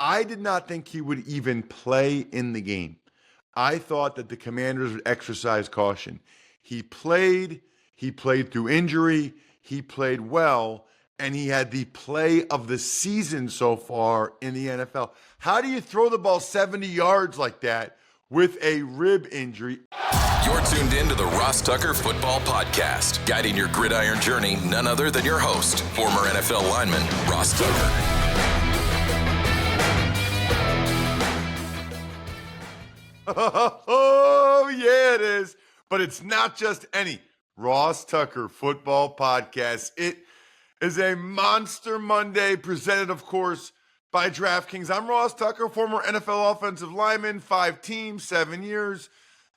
I did not think he would even play in the game. I thought that the Commanders would exercise caution. He played through injury, he played well, and he had the play of the season so far in the NFL. How do you throw the ball 70 yards like that with a rib injury? You're tuned in to the Ross Tucker Football Podcast, guiding your gridiron journey, none other than your host, former NFL lineman, Ross Tucker. Oh, yeah, it is. But it's not just any Ross Tucker Football Podcast. It is a Monster Monday presented, of course, by DraftKings. I'm Ross Tucker, former NFL offensive lineman, 5 teams, 7 years.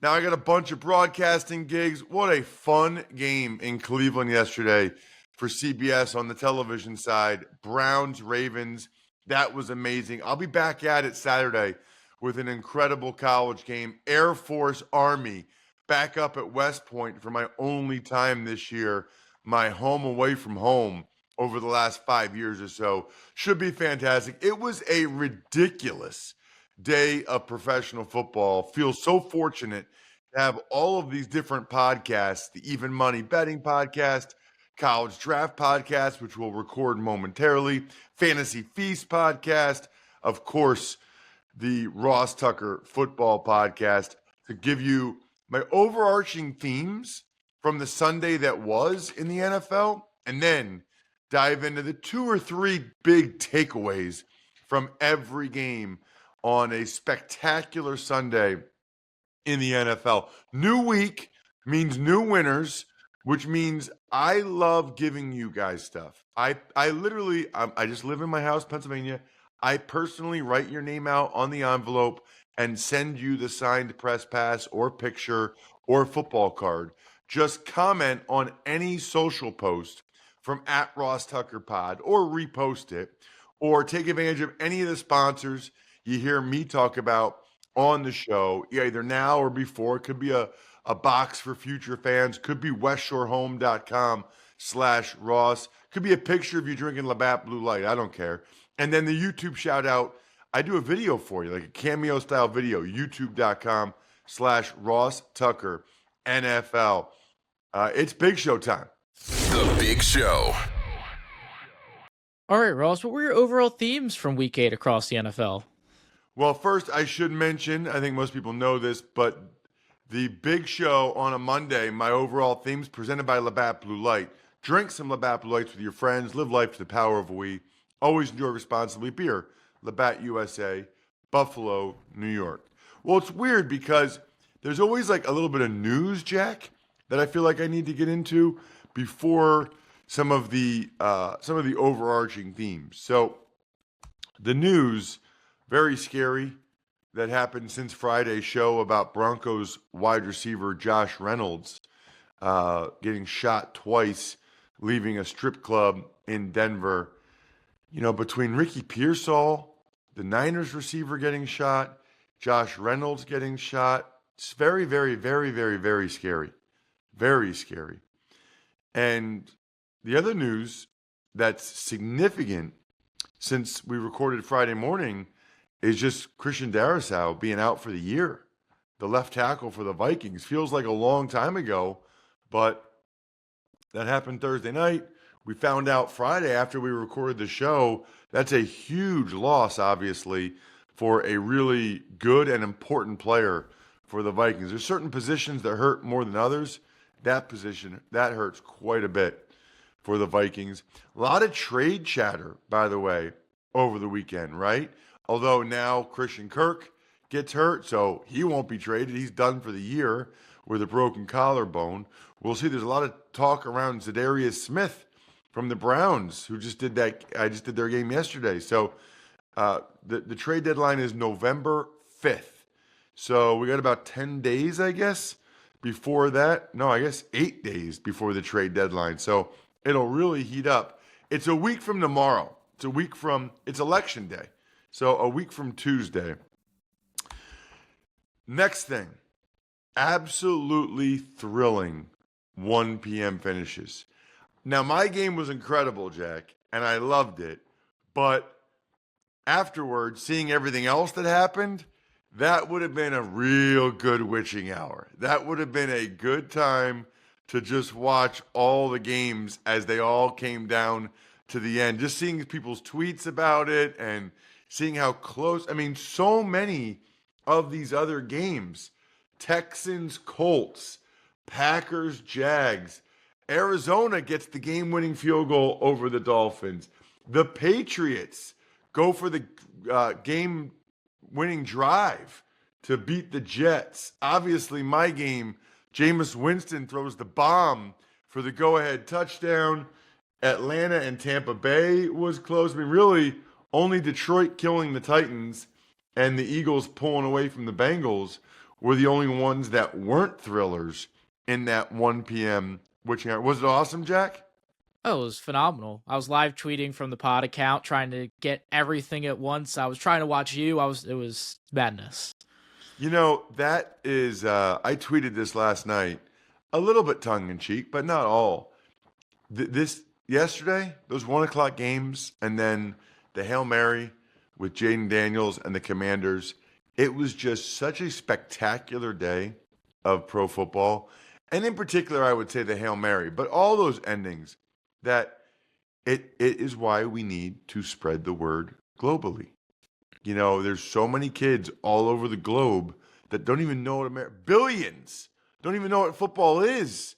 Now I got a bunch of broadcasting gigs. What a fun game in Cleveland yesterday for CBS on the television side. Browns, Ravens. That was amazing. I'll be back at it Saturday with an incredible college game. Air Force Army back up at West Point for my only time this year. My home away from home over the last 5 years or so. Should be fantastic. It was a ridiculous day of professional football. Feel so fortunate to have all of these different podcasts, the Even Money Betting Podcast, College Draft Podcast, which we'll record momentarily, Fantasy Feast Podcast, of course, the Ross Tucker Football Podcast, to give you my overarching themes from the Sunday that was in the NFL, and then dive into the 2 or 3 big takeaways from every game on a spectacular Sunday in the NFL. New week means new winners, which means I love giving you guys stuff. I just live in my house, Pennsylvania. I personally write your name out on the envelope and send you the signed press pass or picture or football card. Just comment on any social post from @RossTuckerPod or repost it, or take advantage of any of the sponsors you hear me talk about on the show, either now or before. It could be a box for future fans. Could be westshorehome.com/Ross. Could be a picture of you drinking Labatt Blue Light. I don't care. And then the YouTube shout out, I do a video for you, like a cameo style video, youtube.com/Ross Tucker NFL. It's Big Show time. The Big Show. All right, Ross, what were your overall themes from Week 8 across the NFL? Well, first, I should mention, I think most people know this, but the Big Show on a Monday, my overall themes presented by Labatt Blue Light. Drink some Labatt Blue Lights with your friends. Live life to the power of we. Always enjoy responsibly. Beer, Labatt USA, Buffalo, New York. Well, it's weird because there's always like a little bit of news, Jack, that I feel like I need to get into before some of the overarching themes. So the news, very scary, that happened since Friday's show about Broncos wide receiver Josh Reynolds getting shot twice, leaving a strip club in Denver. You know, between Ricky Pearsall, the Niners receiver getting shot, Josh Reynolds getting shot, it's very, very, very, very, very scary. Very scary. And the other news that's significant since we recorded Friday morning is just Christian Darrisaw being out for the year. The left tackle for the Vikings. Feels like a long time ago, but that happened Thursday night. We found out Friday after we recorded the show. That's a huge loss, obviously, for a really good and important player for the Vikings. There's certain positions that hurt more than others. That position, that hurts quite a bit for the Vikings. A lot of trade chatter, by the way, over the weekend, right? Although now Christian Kirk gets hurt, so he won't be traded. He's done for the year with a broken collarbone. We'll see. There's a lot of talk around Zadarius Smith from the Browns, who just did that. I just did their game yesterday. So the trade deadline is November 5th. So we got about 10 days, I guess, before that. No, I guess 8 days before the trade deadline. So it'll really heat up. It's a week from tomorrow. It's election day. So a week from Tuesday. Next thing, absolutely thrilling 1 p.m. finishes. Now, my game was incredible, Jack, and I loved it. But afterwards, seeing everything else that happened, that would have been a real good witching hour. That would have been a good time to just watch all the games as they all came down to the end. Just seeing people's tweets about it and seeing how close. I mean, so many of these other games, Texans, Colts, Packers, Jags, Arizona gets the game-winning field goal over the Dolphins. The Patriots go for the game-winning drive to beat the Jets. Obviously, my game, Jameis Winston throws the bomb for the go-ahead touchdown. Atlanta and Tampa Bay was close. I mean, really, only Detroit killing the Titans and the Eagles pulling away from the Bengals were the only ones that weren't thrillers in that 1 p.m. witching hour. Was it awesome, Jack? Oh, it was phenomenal. I was live tweeting from the pod account, trying to get everything at once. I was trying to watch you. It was madness. You know, that is, I tweeted this last night, a little bit tongue-in-cheek, but not all. Yesterday, those 1 o'clock games, and then the Hail Mary with Jaden Daniels and the Commanders, it was just such a spectacular day of pro football. And in particular, I would say the Hail Mary, but all those endings, that it is why we need to spread the word globally. You know, there's so many kids all over the globe that don't even know what billions don't even know what football is.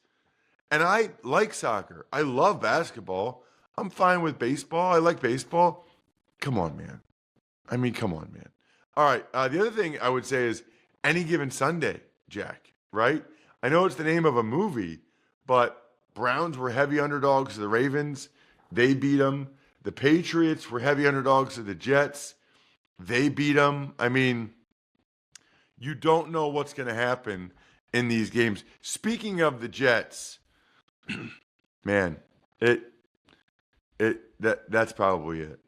And I like soccer. I love basketball. I'm fine with baseball. I like baseball. Come on, man. I mean, come on, man. All right. The other thing I would say is Any Given Sunday, Jack, right? I know it's the name of a movie, but Browns were heavy underdogs to the Ravens. They beat them. The Patriots were heavy underdogs to the Jets. They beat them. I mean, you don't know what's going to happen in these games. Speaking of the Jets, man, that's probably it.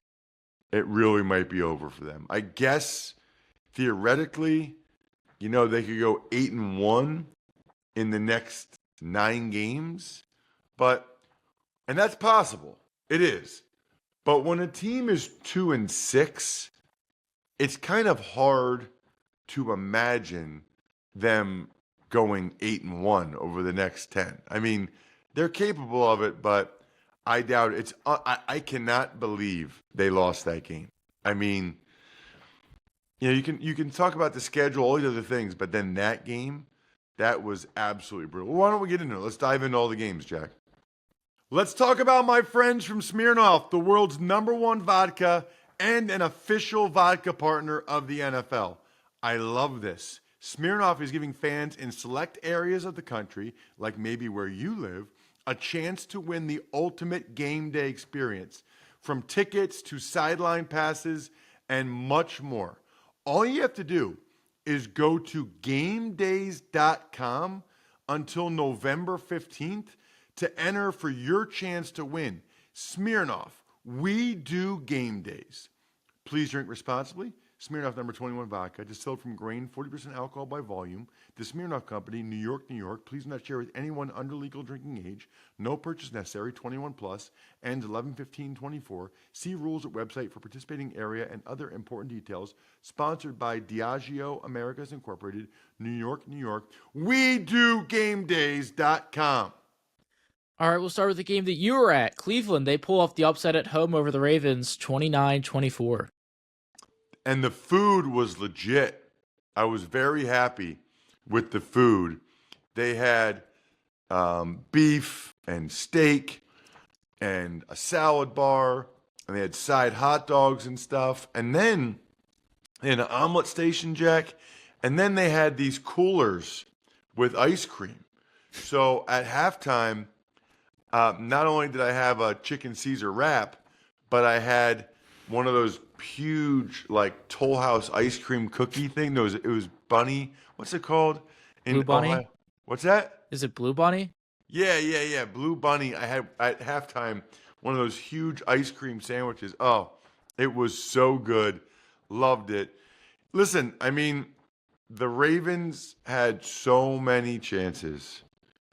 It really might be over for them. I guess theoretically, you know, they could go 8-1 in the next 9 games, and that's possible. It is. But when a team is 2-6, it's kind of hard to imagine them going 8-1 over the next 10. I mean, they're capable of it, but I doubt it. I cannot believe they lost that game. I mean, you know, you can talk about the schedule, all these other things, but then that game, that was absolutely brutal. Well, why don't we get into it? Let's dive into all the games, Jack. Let's talk about my friends from Smirnoff, the world's #1 vodka and an official vodka partner of the NFL. I love this. Smirnoff is giving fans in select areas of the country, like maybe where you live, a chance to win the ultimate game day experience, from tickets to sideline passes and much more. All you have to do is go to gamedays.com until November 15th to enter for your chance to win. Smirnoff, we do game days. Please drink responsibly. Smirnoff number 21 vodka, distilled from grain, 40% alcohol by volume. The Smirnoff Company, New York, New York. Please do not share with anyone under legal drinking age. No purchase necessary, 21 plus, ends 11/15/24. See rules at website for participating area and other important details. Sponsored by Diageo Americas Incorporated, New York, New York. We do gamedays.com. All right, we'll start with the game that you were at. Cleveland, they pull off the upset at home over the Ravens, 29-24. And the food was legit. I was very happy with the food. They had beef and steak and a salad bar, and they had side hot dogs and stuff. And then in an omelet station, Jack, and then they had these coolers with ice cream. So at halftime, not only did I have a chicken Caesar wrap, but I had one of those huge, like, Toll House ice cream cookie thing. It was Bunny. What's it called? Blue Bunny? Ohio. What's that? Is it Blue Bunny? Yeah. Blue Bunny. I had at halftime one of those huge ice cream sandwiches. Oh, it was so good. Loved it. Listen, I mean, the Ravens had so many chances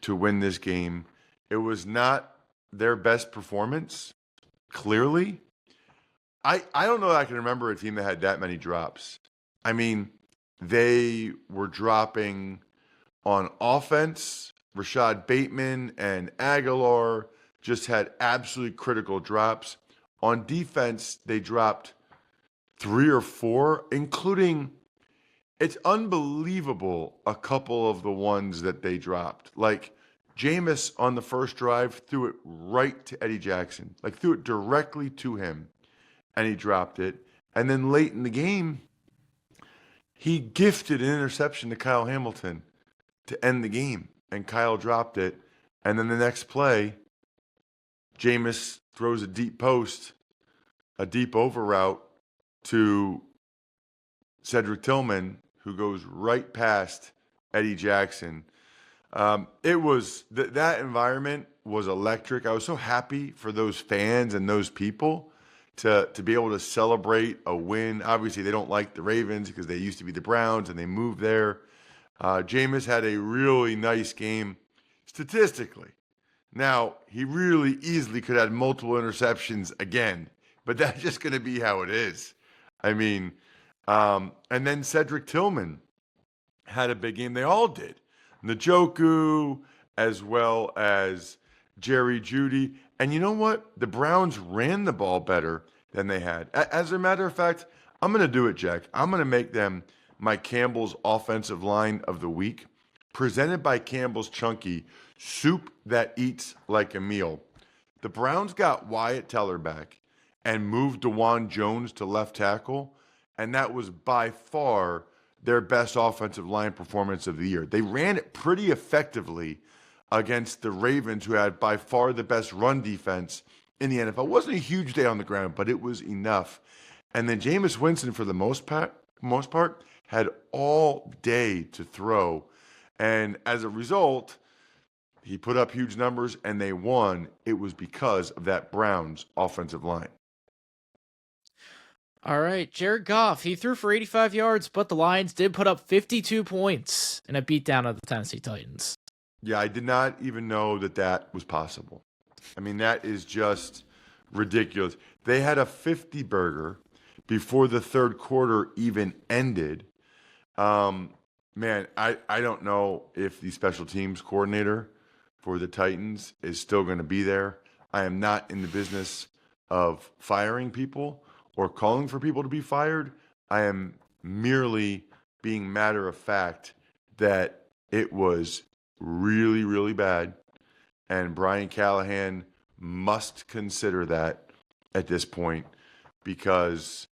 to win this game. It was not their best performance, clearly. I don't know that I can remember a team that had that many drops. I mean, they were dropping on offense. Rashad Bateman and Aguilar just had absolutely critical drops. On defense, they dropped 3 or 4, including, it's unbelievable, a couple of the ones that they dropped. Like Jameis on the first drive threw it right to Eddie Jackson, like threw it directly to him, and he dropped it. And then late in the game, he gifted an interception to Kyle Hamilton to end the game, and Kyle dropped it. And then the next play, Jameis throws a deep post, a deep over route to Cedric Tillman, who goes right past Eddie Jackson. It was that environment was electric. I was so happy for those fans and those people to be able to celebrate a win. Obviously, they don't like the Ravens because they used to be the Browns and they moved there. Jameis had a really nice game statistically. Now, he really easily could have had multiple interceptions again, but that's just going to be how it is. I mean, and then Cedric Tillman had a big game. They all did. Njoku, as well as Jerry Jeudy. And you know what? The Browns ran the ball better than they had. As a matter of fact, I'm going to do it, Jack. I'm going to make them my Campbell's Offensive Line of the Week, presented by Campbell's Chunky, soup that eats like a meal. The Browns got Wyatt Teller back and moved DeJuan Jones to left tackle, and that was by far their best offensive line performance of the year. They ran it pretty effectively against the Ravens, who had by far the best run defense in the NFL. It wasn't a huge day on the ground, but it was enough. And then Jameis Winston, for the most part, had all day to throw. And as a result, he put up huge numbers and they won. It was because of that Browns offensive line. All right, Jared Goff, he threw for 85 yards, but the Lions did put up 52 points in a beatdown of the Tennessee Titans. Yeah, I did not even know that was possible. I mean, that is just ridiculous. They had a 50 burger before the third quarter even ended. Man, I don't know if the special teams coordinator for the Titans is still going to be there. I am not in the business of firing people or calling for people to be fired. I am merely being matter of fact that it was really, really bad, and Brian Callahan must consider that at this point, because,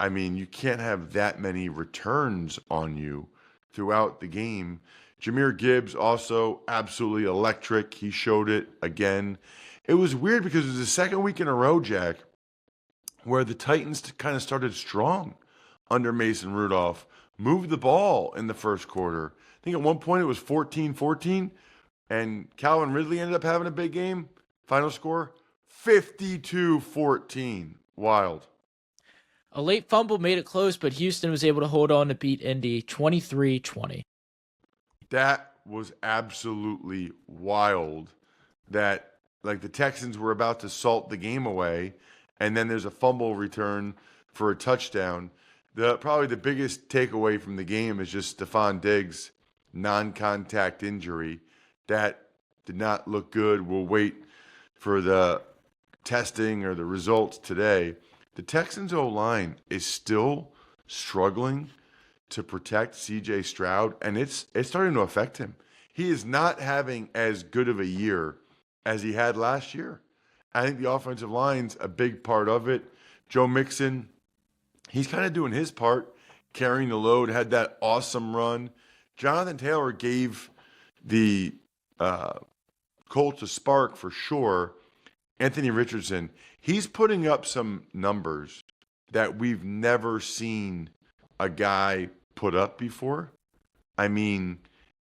I mean, you can't have that many returns on you throughout the game. Jahmyr Gibbs also absolutely electric. He showed it again. It was weird because it was the second week in a row, Jack, where the Titans kind of started strong under Mason Rudolph, moved the ball in the first quarter. I think at one point it was 14-14, and Calvin Ridley ended up having a big game. Final score, 52-14. Wild. A late fumble made it close, but Houston was able to hold on to beat Indy 23-20. That was absolutely wild. That, like, the Texans were about to salt the game away, and then there's a fumble return for a touchdown. Probably the biggest takeaway from the game is just Stephon Diggs' non-contact injury. That did not look good. We'll wait for the testing or the results today. The Texans' O-line is still struggling to protect C.J. Stroud, and it's starting to affect him. He is not having as good of a year as he had last year. I think the offensive line's a big part of it. Joe Mixon, he's kind of doing his part, carrying the load, had that awesome run. Jonathan Taylor gave the Colts a spark for sure. Anthony Richardson, he's putting up some numbers that we've never seen a guy put up before. I mean,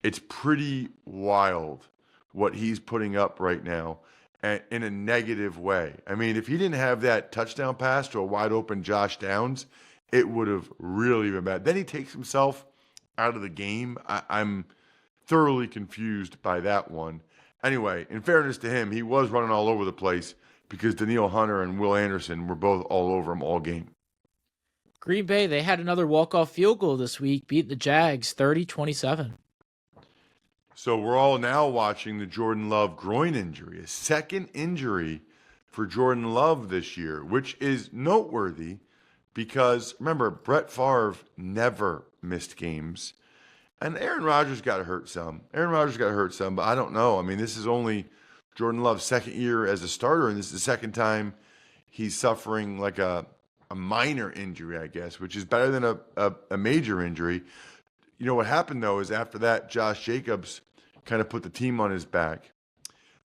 it's pretty wild what he's putting up right now, and in a negative way. I mean, if he didn't have that touchdown pass to a wide open Josh Downs, it would have really been bad. Then he takes himself out of the game. I'm thoroughly confused by that one. Anyway, in fairness to him, he was running all over the place, because Daniil Hunter and Will Anderson were both all over him all game. Green Bay, they had another walk-off field goal this week, beat the Jags 30-27. So we're all now watching the Jordan Love groin injury, a second injury for Jordan Love this year, which is noteworthy because, remember, Brett Favre never missed games. And Aaron Rodgers got hurt some. But I don't know. I mean, this is only Jordan Love's second year as a starter, and this is the second time he's suffering like a minor injury, I guess, which is better than a major injury. You know what happened, though, is after that, Josh Jacobs kind of put the team on his back.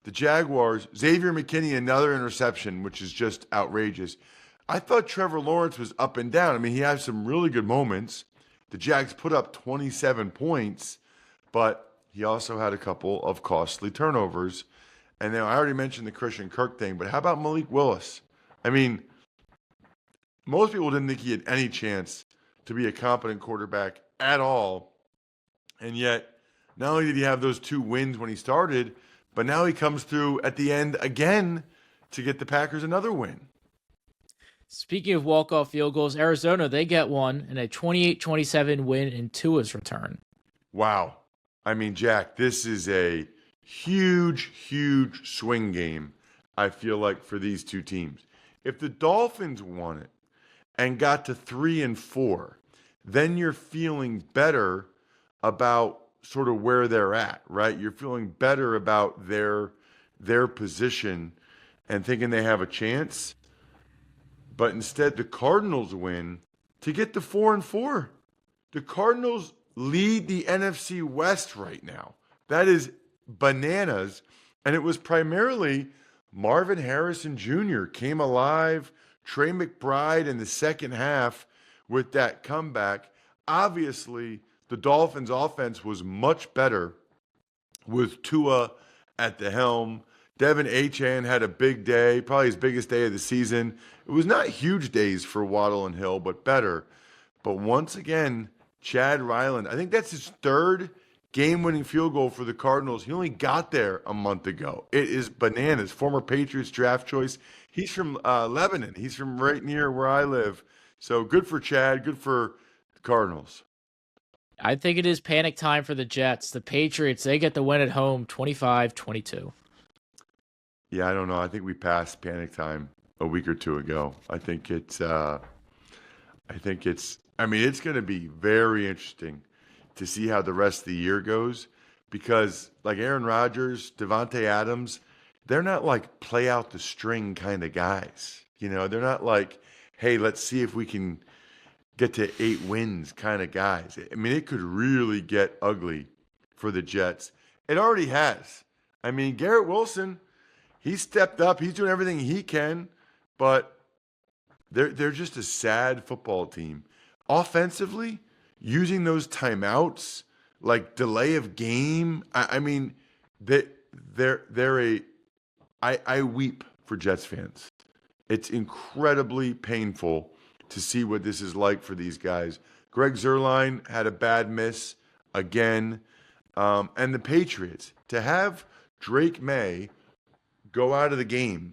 The Jaguars, Xavier McKinney, another interception, which is just outrageous. I thought Trevor Lawrence was up and down. I mean, he had some really good moments. The Jags put up 27 points, but he also had a couple of costly turnovers. And then I already mentioned the Christian Kirk thing, but how about Malik Willis? I mean, most people didn't think he had any chance to be a competent quarterback at all. And yet, not only did he have those 2 wins when he started, but now he comes through at the end again to get the Packers another win. Speaking of walk-off field goals, Arizona, they get one in a 28-27 win in Tua's return. Wow. I mean, Jack, this is a huge, huge swing game, I feel like, for these two teams. If the Dolphins won it and got to 3-4, then you're feeling better about sort of where they're at, right? You're feeling better about their position and thinking they have a chance. But instead, the Cardinals win to get to 4-4. The Cardinals lead the NFC West right now. That is bananas. And it was primarily Marvin Harrison Jr. came alive. Trey McBride in the second half with that comeback. Obviously, the Dolphins' offense was much better with Tua at the helm. Devin Achane had a big day, probably his biggest day of the season. It was not huge days for Waddle and Hill, but better. But once again, Chad Ryland, I think that's his third game-winning field goal for the Cardinals. He only got there a month ago. It is bananas. Former Patriots draft choice. He's from Lebanon. He's from right near where I live. So good for Chad. Good for the Cardinals. I think it is panic time for the Jets. The Patriots, they get the win at home 25-22. Yeah, I don't know. I think we passed panic time a week or two ago. I think it's going to be very interesting to see how the rest of the year goes because like Aaron Rodgers, Devontae Adams, they're not like play out the string kind of guys. You know, they're not like, hey, let's see if we can get to 8 wins kind of guys. I mean, it could really get ugly for the Jets. It already has. I mean, Garrett Wilson, he stepped up. He's doing everything he can, but they're just a sad football team. Offensively, using those timeouts, like delay of game. I weep for Jets fans. It's incredibly painful to see what this is like for these guys. Greg Zuerlein had a bad miss again. And the Patriots, to have Drake May go out of the game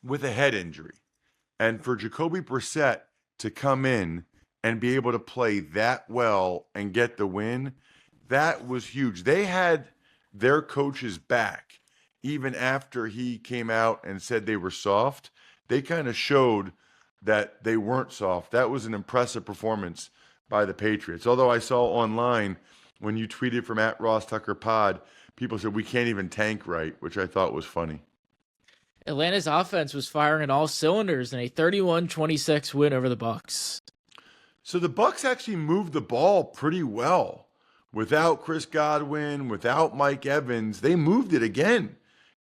with a head injury, and for Jacoby Brissett to come in and be able to play that well and get the win, that was huge. They had their coaches back even after he came out and said they were soft. They kind of showed that they weren't soft. That was an impressive performance by the Patriots. Although I saw online when you tweeted from @RossTuckerPod, people said we can't even tank right, which I thought was funny. Atlanta's offense was firing on all cylinders in a 31-26 win over the Bucs. So the Bucs actually moved the ball pretty well. Without Chris Godwin, without Mike Evans, they moved it again.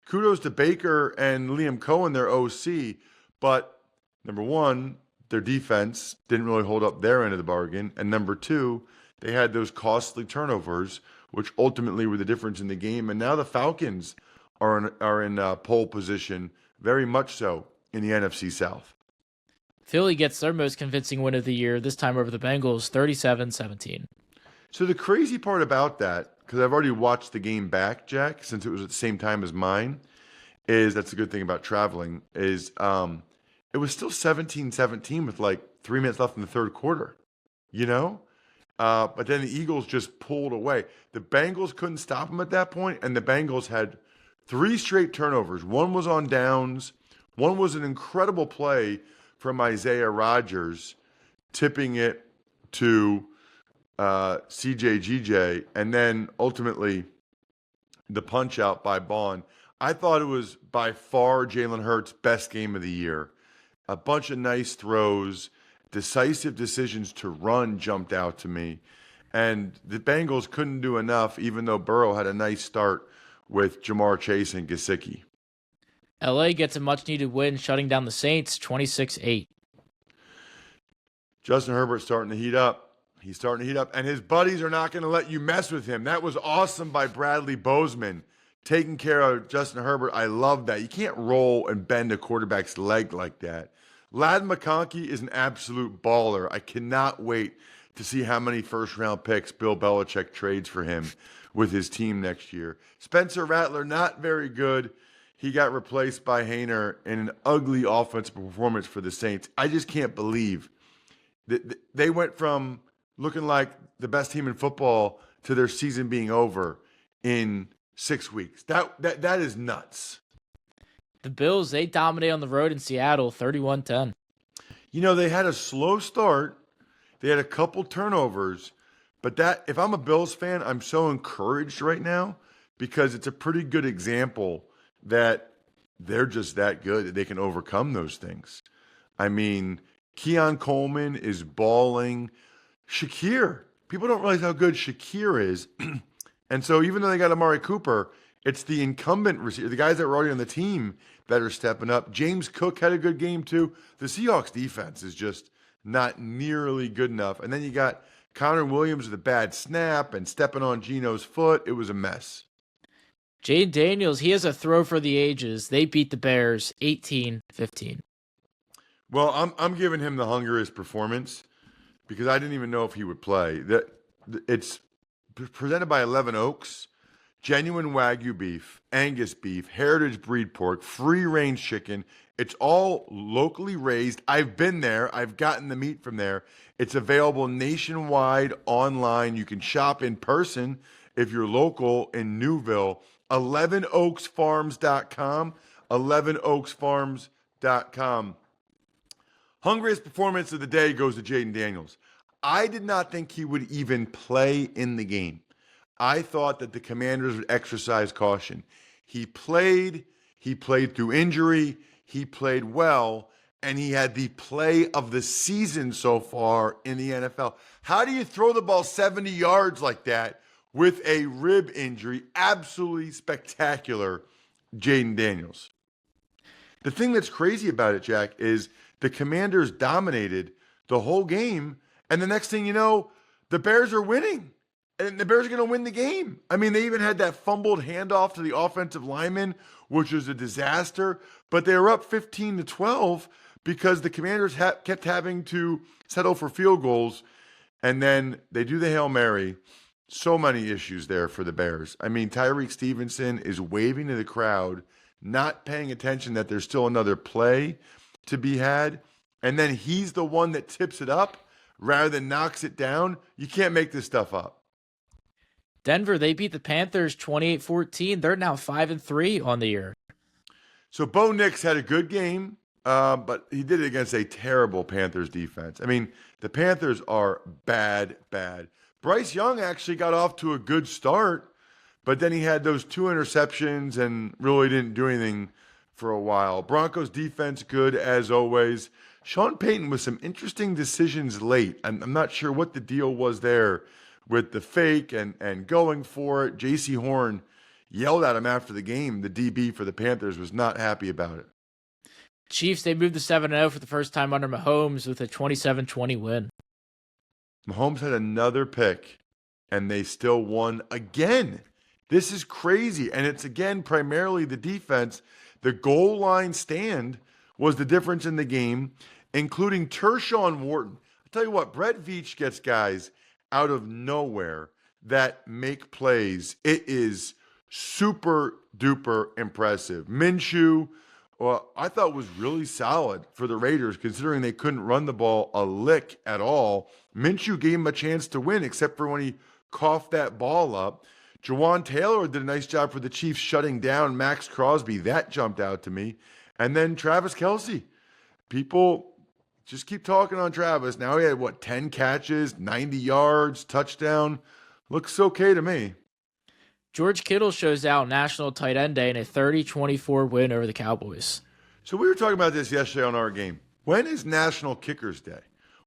Kudos to Baker and Liam Cohen, their OC. But number one, their defense didn't really hold up their end of the bargain. And number two, they had those costly turnovers, which ultimately were the difference in the game. And now the Falcons are in pole position, very much so, in the NFC South. Philly gets their most convincing win of the year, this time over the Bengals, 37-17. So the crazy part about that, because I've already watched the game back, Jack, since it was at the same time as mine, that's a good thing about traveling, is it was still 17-17 with like 3 minutes left in the third quarter, you know? But then the Eagles just pulled away. The Bengals couldn't stop them at that point, and the Bengals had 3 straight turnovers. One was on downs. One was an incredible play from Isaiah Rodgers, tipping it to CJGJ, and then ultimately the punch out by Bond. I thought it was by far Jalen Hurts' best game of the year. A bunch of nice throws, decisive decisions to run jumped out to me. And the Bengals couldn't do enough, even though Burrow had a nice start with Jamar Chase and Gesicki. LA gets a much-needed win, shutting down the Saints 26-8. Justin Herbert's starting to heat up. He's starting to heat up, and his buddies are not going to let you mess with him. That was awesome by Bradley Bozeman, taking care of Justin Herbert. I love that. You can't roll and bend a quarterback's leg like that. Ladd McConkey is an absolute baller. I cannot wait to see how many first-round picks Bill Belichick trades for him with his team next year. Spencer Rattler, not very good. He got replaced by Hayner in an ugly offensive performance for the Saints. I just can't believe that they went from looking like the best team in football to their season being over in 6 weeks. That is nuts. The Bills, they dominate on the road in Seattle 31-10. You know, they had a slow start. They had a couple turnovers. But that, if I'm a Bills fan, I'm so encouraged right now because it's a pretty good example that they're just that good that they can overcome those things. I mean, Keon Coleman is balling. Shakir, people don't realize how good Shakir is. And so even though they got Amari Cooper, it's the incumbent receiver, the guys that were already on the team that are stepping up. James Cook had a good game too. The Seahawks defense is just not nearly good enough. And then you got Connor Williams with a bad snap and stepping on Geno's foot. It was a mess. Jade Daniels, he has a throw for the ages. They beat the Bears 18-15. Well, I'm giving him the hungriest performance because I didn't even know if he would play. It's presented by 11 Oaks, genuine Wagyu beef, Angus beef, heritage breed pork, free-range chicken. It's all locally raised. I've been there. I've gotten the meat from there. It's available nationwide online. You can shop in person if you're local in Newville. 11oaksfarms.com, 11oaksfarms.com. Hungriest performance of the day goes to Jaden Daniels. I did not think he would even play in the game. I thought that the Commanders would exercise caution. He played through injury, he played well, and he had the play of the season so far in the NFL. How do you throw the ball 70 yards like that with a rib injury? Absolutely spectacular, Jaden Daniels. The thing that's crazy about it, Jack, is the Commanders dominated the whole game, and the next thing you know, the Bears are winning. And the Bears are going to win the game. I mean, they even had that fumbled handoff to the offensive lineman, which was a disaster. But they were up 15-12 because the Commanders kept having to settle for field goals. And then they do the Hail Mary. So many issues there for the Bears. I mean, Tyreek Stevenson is waving to the crowd, not paying attention that there's still another play to be had. And then he's the one that tips it up rather than knocks it down. You can't make this stuff up. Denver, they beat the Panthers 28-14. They're now 5-3 on the year. So Bo Nix had a good game, but he did it against a terrible Panthers defense. I mean, the Panthers are bad. Bryce Young actually got off to a good start, but then he had those 2 interceptions and really didn't do anything for a while. Broncos defense good as always. Sean Payton with some interesting decisions late. I'm not sure what the deal was there with the fake and going for it. J.C. Horn yelled at him after the game. The DB for the Panthers was not happy about it. Chiefs, they moved to 7-0 for the first time under Mahomes with a 27-20 win. Mahomes had another pick, and they still won again. This is crazy, and it's, again, primarily the defense. The goal line stand was the difference in the game, including Tershawn Wharton. I'll tell you what, Brett Veach gets guys out of nowhere that make plays. It is super duper impressive. Minshew, well, I thought was really solid for the Raiders, considering they couldn't run the ball a lick at all. Minshew gave him a chance to win, except for when he coughed that ball up. Jawan Taylor did a nice job for the Chiefs shutting down Max Crosby. That jumped out to me. And then Travis Kelce. People just keep talking on Travis. Now he had, 10 catches, 90 yards, touchdown. Looks okay to me. George Kittle shows out National Tight End Day in a 30-24 win over the Cowboys. So we were talking about this yesterday on our game. When is National Kickers Day?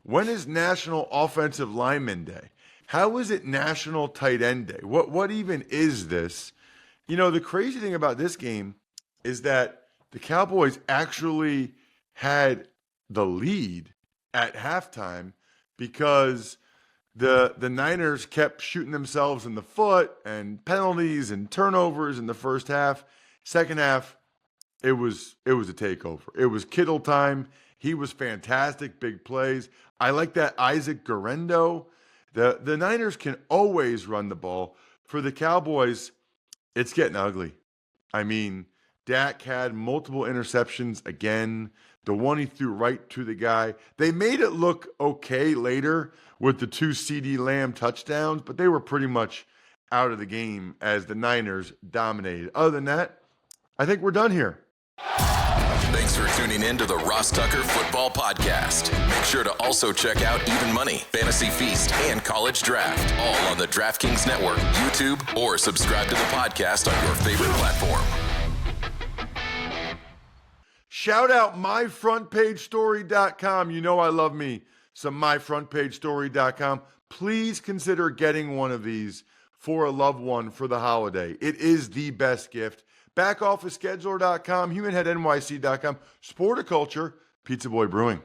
When is National Offensive Lineman Day? How is it National Tight End Day? What even is this? The crazy thing about this game is that the Cowboys actually had the lead at halftime because the Niners kept shooting themselves in the foot and penalties and turnovers in the first half. Second half, it was a takeover. It was Kittle time. He was fantastic, big plays. I like that Isaac Guerrero. The Niners can always run the ball. For the Cowboys, it's getting ugly. I mean, Dak had multiple interceptions again. The one he threw right to the guy. They made it look okay later with the 2 CeeDee Lamb touchdowns, but they were pretty much out of the game as the Niners dominated. Other than that, I think we're done here. Thanks for tuning in to the Ross Tucker Football Podcast. Make sure to also check out Even Money, Fantasy Feast, and College Draft, all on the DraftKings Network, YouTube, or subscribe to the podcast on your favorite platform. Shout out myfrontpagestory.com. You know I love me some myfrontpagestory.com. Please consider getting one of these for a loved one for the holiday. It is the best gift. Backofficescheduler.com, humanheadnyc.com, Sporticulture, Pizza Boy Brewing.